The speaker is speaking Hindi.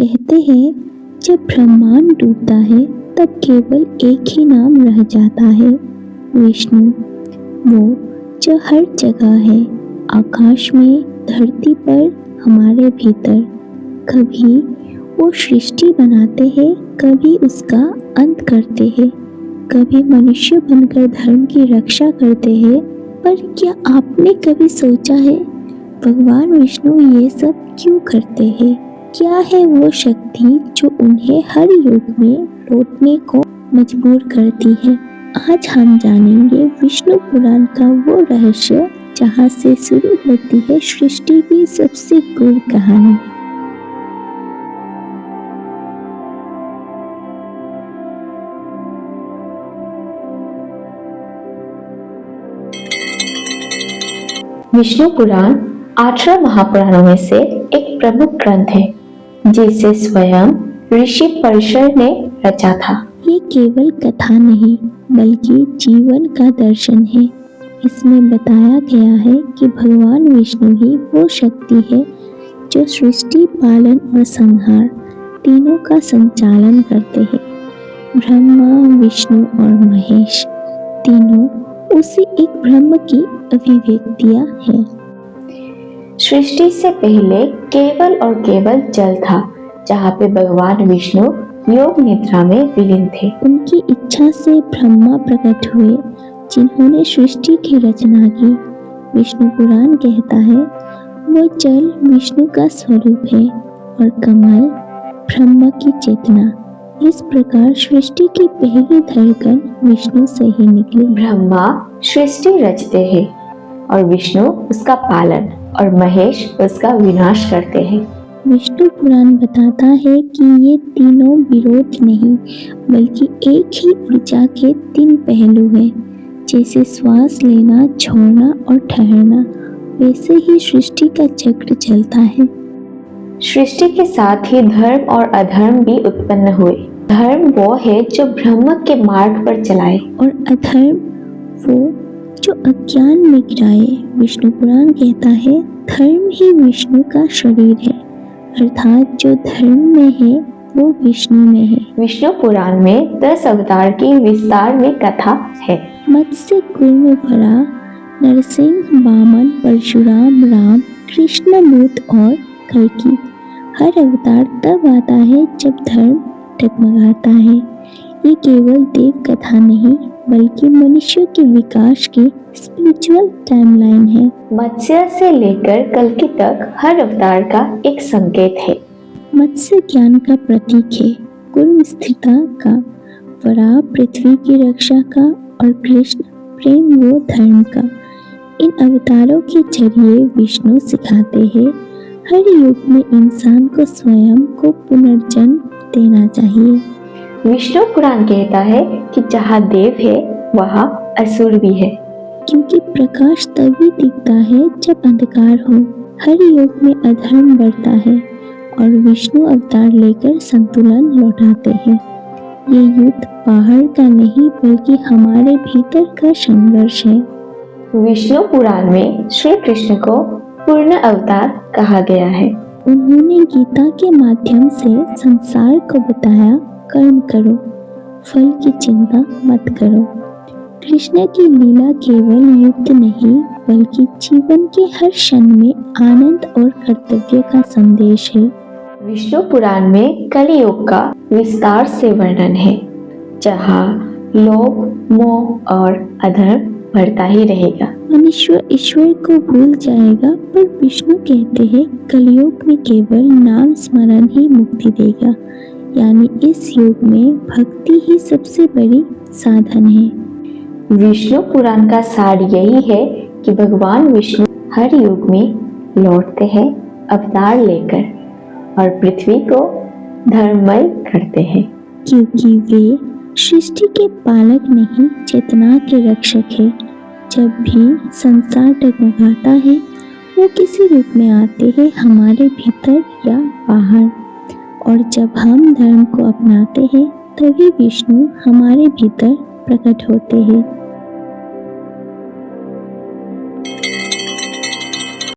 कहते हैं जब ब्रह्मांड डूबता है तब केवल एक ही नाम रह जाता है, विष्णु। वो जो हर जगह है, आकाश में, धरती पर, हमारे भीतर। कभी वो सृष्टि बनाते हैं, कभी उसका अंत करते हैं, कभी मनुष्य बनकर धर्म की रक्षा करते हैं। पर क्या आपने कभी सोचा है भगवान विष्णु ये सब क्यों करते हैं? क्या है वो शक्ति जो उन्हें हर युग में लौटने को मजबूर करती है? आज हम जानेंगे विष्णु पुराण का वो रहस्य जहाँ से शुरू होती है सृष्टि की सबसे गूढ़ कहानी। विष्णु पुराण 18 महापुराणों में से एक प्रमुख ग्रंथ है जिसे स्वयं ऋषि परशर ने रचा था। ये केवल कथा नहीं बल्कि जीवन का दर्शन है। इसमें बताया गया है कि भगवान विष्णु ही वो शक्ति है जो सृष्टि, पालन और संहार तीनों का संचालन करते हैं। ब्रह्मा, विष्णु और महेश तीनों उसी एक ब्रह्म की अभिव्यक्तियां हैं। सृष्टि से पहले केवल और केवल जल था, जहाँ पे भगवान विष्णु योग निद्रा में विलीन थे। उनकी इच्छा से ब्रह्मा प्रकट हुए, जिन्होंने सृष्टि की रचना की। विष्णु पुराण कहता है वो जल विष्णु का स्वरूप है और कमल ब्रह्मा की चेतना। इस प्रकार सृष्टि की पहली धड़कन विष्णु से ही निकली। ब्रह्मा सृष्टि रचते हैं और विष्णु उसका पालन और महेश उसका विनाश करते हैं। विष्णु पुराण बताता है कि ये तीनों विरोध नहीं बल्कि एक ही ऊर्जा के तीन पहलू हैं। जैसे श्वास लेना, छोड़ना और ठहरना, वैसे ही सृष्टि का चक्र चलता है। सृष्टि के साथ ही धर्म और अधर्म भी उत्पन्न हुए। धर्म वो है जो ब्रह्म के मार्ग पर चलाए और अधर्म वो जो अज्ञान में गिराए। विष्णु पुराण कहता है धर्म ही विष्णु का शरीर है, अर्थात जो धर्म में है वो विष्णु में है। विष्णु पुराण में 10 अवतार की विस्तार में कथा है। मत्स्य, कूर्म, वरा, नरसिंह, वामन, परशुराम, राम, कृष्ण, बुद्ध और कल्कि। हर अवतार तब आता है जब धर्म टगमगाता है। ये केवल देव कथा नहीं बल्कि मनुष्य के विकास की स्पिरिचुअल टाइमलाइन है। मत्स्य से लेकर कल्कि तक हर अवतार का एक संकेत है। मत्स्य ज्ञान का प्रतीक है, कूर्म स्थिरता का, वरा पृथ्वी की रक्षा का और कृष्ण प्रेम व धर्म का। इन अवतारों के जरिए विष्णु सिखाते हैं हर युग में इंसान को स्वयं को पुनर्जन्म देना चाहिए। विष्णु पुराण कहता है कि जहाँ देव है वहाँ असुर भी है, क्योंकि प्रकाश तभी दिखता है जब अंधकार हो। हर युग में अधर्म बढ़ता है और विष्णु अवतार लेकर संतुलन लौटाते हैं। ये युद्ध बाहर का नहीं बल्कि हमारे भीतर का संघर्ष है। विष्णु पुराण में श्री कृष्ण को पूर्ण अवतार कहा गया है। उन्होंने गीता के माध्यम से संसार को बताया, कर्म करो, फल की चिंता मत करो। कृष्ण की लीला केवल युद्ध नहीं बल्कि जीवन के हर क्षण में आनंद और कर्तव्य का संदेश है। विष्णु पुराण में कलियुग का विस्तार से वर्णन है, जहाँ लोभ, मोह और अधर्म बढ़ता ही रहेगा। मनुष्य ईश्वर को भूल जाएगा, पर विष्णु कहते हैं कलियुग में केवल नाम स्मरण ही मुक्ति देगा। यानी इस युग में भक्ति ही सबसे बड़ी साधन है। विष्णु पुराण का सार यही है कि भगवान विष्णु हर युग में लौटते हैं अवतार लेकर और पृथ्वी को धर्ममय करते हैं, क्योंकि वे सृष्टि के पालक नहीं, चेतना के रक्षक है। जब भी संसार डगमगाता है वो किसी रूप में आते हैं, हमारे भीतर या बाहर। और जब हम धर्म को अपनाते हैं तभी विष्णु हमारे भीतर प्रकट होते हैं।